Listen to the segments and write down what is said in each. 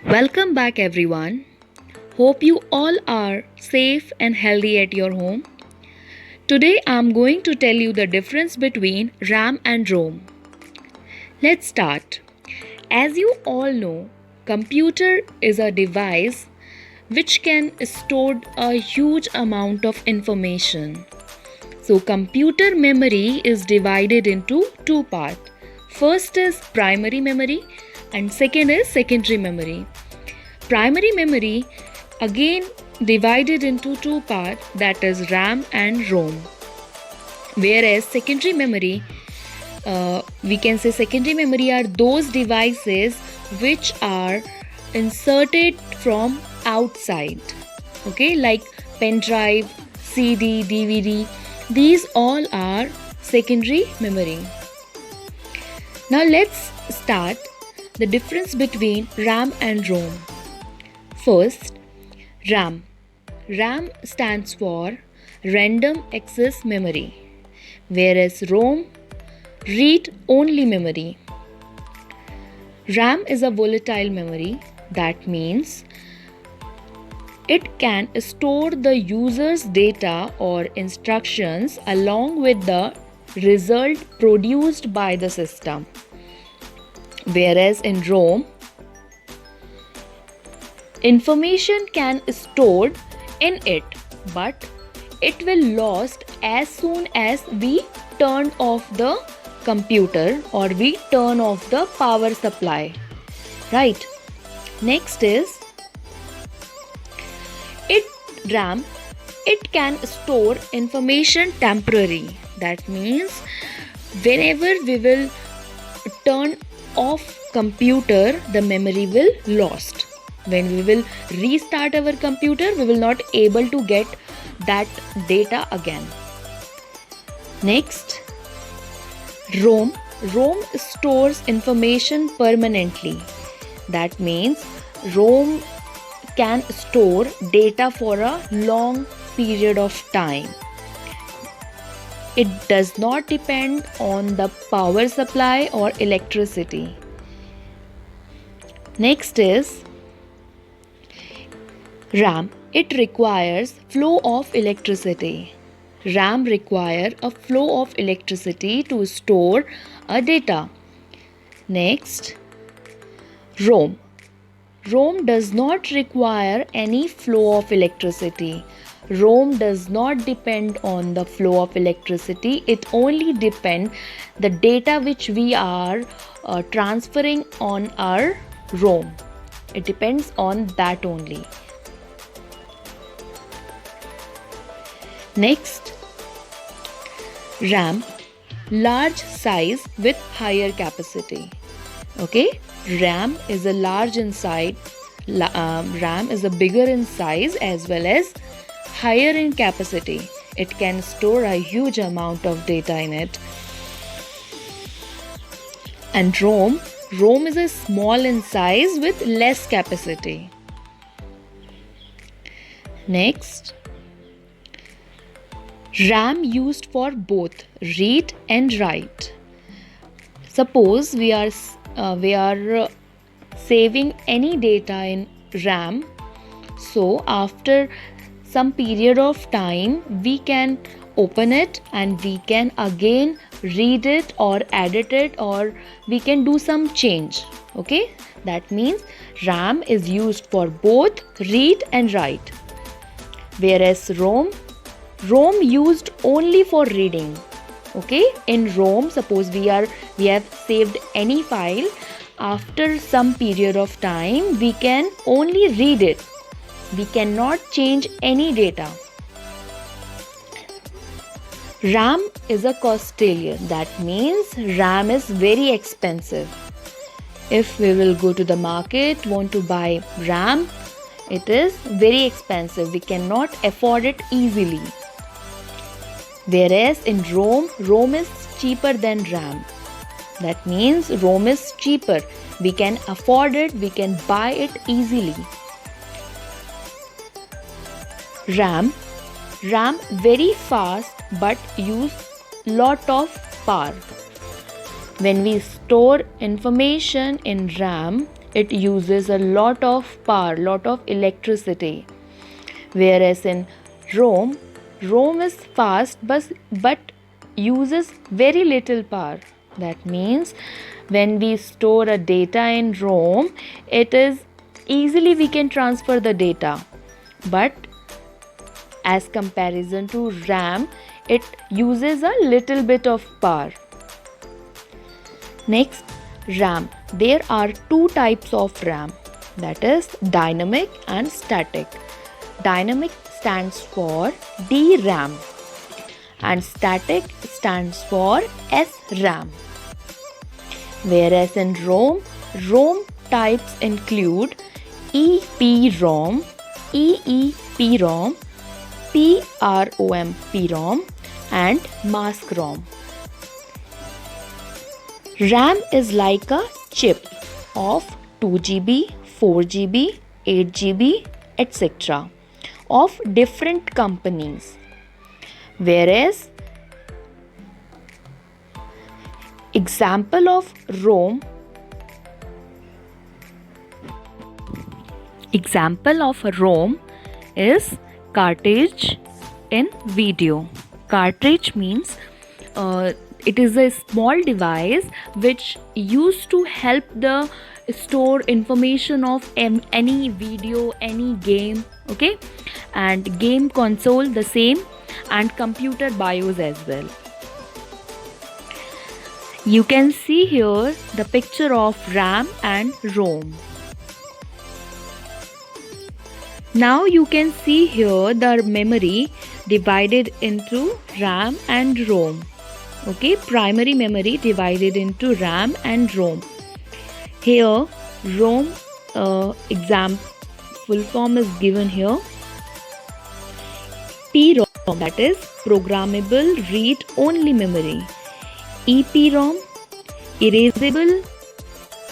Welcome back, everyone. Hope you all are safe and healthy at your home. Today, I'm going to tell you the difference between RAM and ROM. Let's start. As you all know, computer is a device which can store a huge amount of information. So, computer memory is divided into two parts. First is primary memory and second is secondary memory. Primary memory again divided into two parts, that is RAM and ROM. Whereas secondary memory, we can say secondary memory are those devices which are inserted from outside. Okay, like pen drive, CD, DVD. These all are secondary memory. Now let's start the difference between RAM and ROM. First, RAM. RAM stands for Random Access Memory, whereas ROM, Read Only Memory. RAM is a volatile memory. That means it can store the user's data or instructions along with the result produced by the system. Whereas in ROM, information can stored in it, but it will lost as soon as we turn off the computer or we turn off the power supply. Right? Next is RAM. It can store information temporary. That means whenever we will turn off computer, the memory will lost. When we will restart our computer, we will not able to get that data again. Next, ROM. ROM stores information permanently. That means ROM can store data for a long period of time. It does not depend on the power supply or electricity. Next is RAM. It requires flow of electricity. RAM require a flow of electricity to store a data. Next, ROM. ROM does not require any flow of electricity. ROM does not depend on the flow of electricity. It only depends the data which we are transferring on our ROM. It depends on that only. Next, RAM. Large size with higher capacity. Okay, RAM is a large in size. RAM is a bigger in size as well as higher in capacity. It can store a huge amount of data in it. And ROM is a small in size with less capacity. Next, RAM used for both read and write. Suppose we are saving any data in RAM. So after some period of time, we can open it and we can again read it or edit it, or we can do some change. Okay, that means RAM is used for both read and write, whereas ROM used only for reading. Okay, in ROM, suppose we have saved any file, after some period of time we can only read it. We cannot change any data. RAM is a costlier. That means RAM is very expensive. If we will go to the market, want to buy RAM, it is very expensive. We cannot afford it easily. Whereas in ROM is cheaper than RAM. That means ROM is cheaper. We can afford it, we can buy it easily. RAM very fast but use lot of power. When we store information in RAM, it uses a lot of power, lot of electricity. Whereas in ROM, ROM is fast but uses very little power. That means when we store a data in ROM, it is easily we can transfer the data. But as comparison to RAM, it uses a little bit of power. Next, RAM. There are two types of RAM, that is dynamic and static. Dynamic stands for DRAM and static stands for SRAM. Whereas in ROM, ROM types include EPROM, EEPROM, PROM and mask ROM. RAM is like a chip of 2GB, 4GB, 8GB, etc. of different companies. Whereas example of ROM is cartridge in video. Cartridge means it is a small device which used to help the store information of any video, any game, okay, and game console the same, and computer BIOS as well. You can see here the picture of RAM and ROM. Now you can see here the memory divided into RAM and ROM. Okay, primary memory divided into RAM and ROM. Here ROM full form is given here. PROM, that is programmable read only memory. EPROM, erasable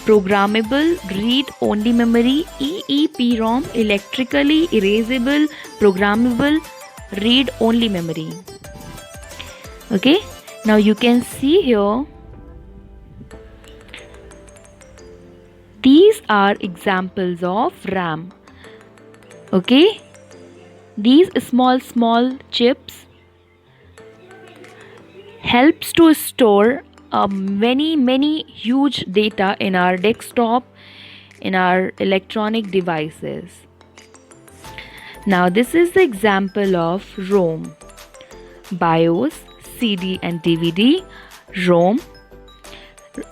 programmable read only memory. EEPROM, electrically erasable programmable read only memory. Okay, now you can see here these are examples of RAM. Okay, these small chips helps to store many huge data in our desktop, in our electronic devices. Now this is the example of ROM. BIOS, CD and DVD, ROM.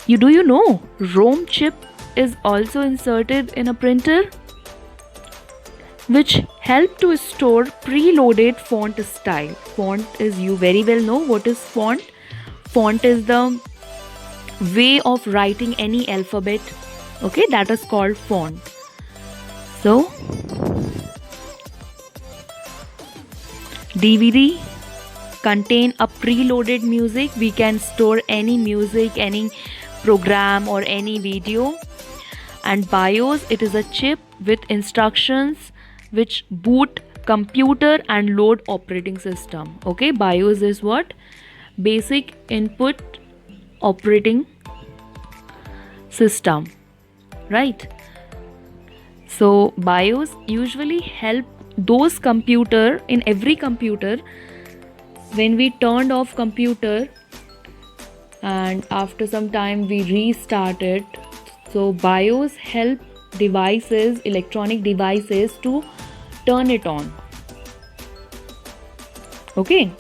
Do you know ROM chip is also inserted in a printer, which help to store preloaded font style. Font is, you very well know what is font. Font is the way of writing any alphabet, okay, that is called font. So DVD contain a preloaded music. We can store any music, any program or any video. And BIOS, it is a chip with instructions which boot computer and load operating system. Okay, BIOS is what? Basic input operating system, right? So BIOS usually help those computer, in every computer, when we turned off computer and after some time we restart it, so BIOS help devices, electronic devices to turn it on. Okay.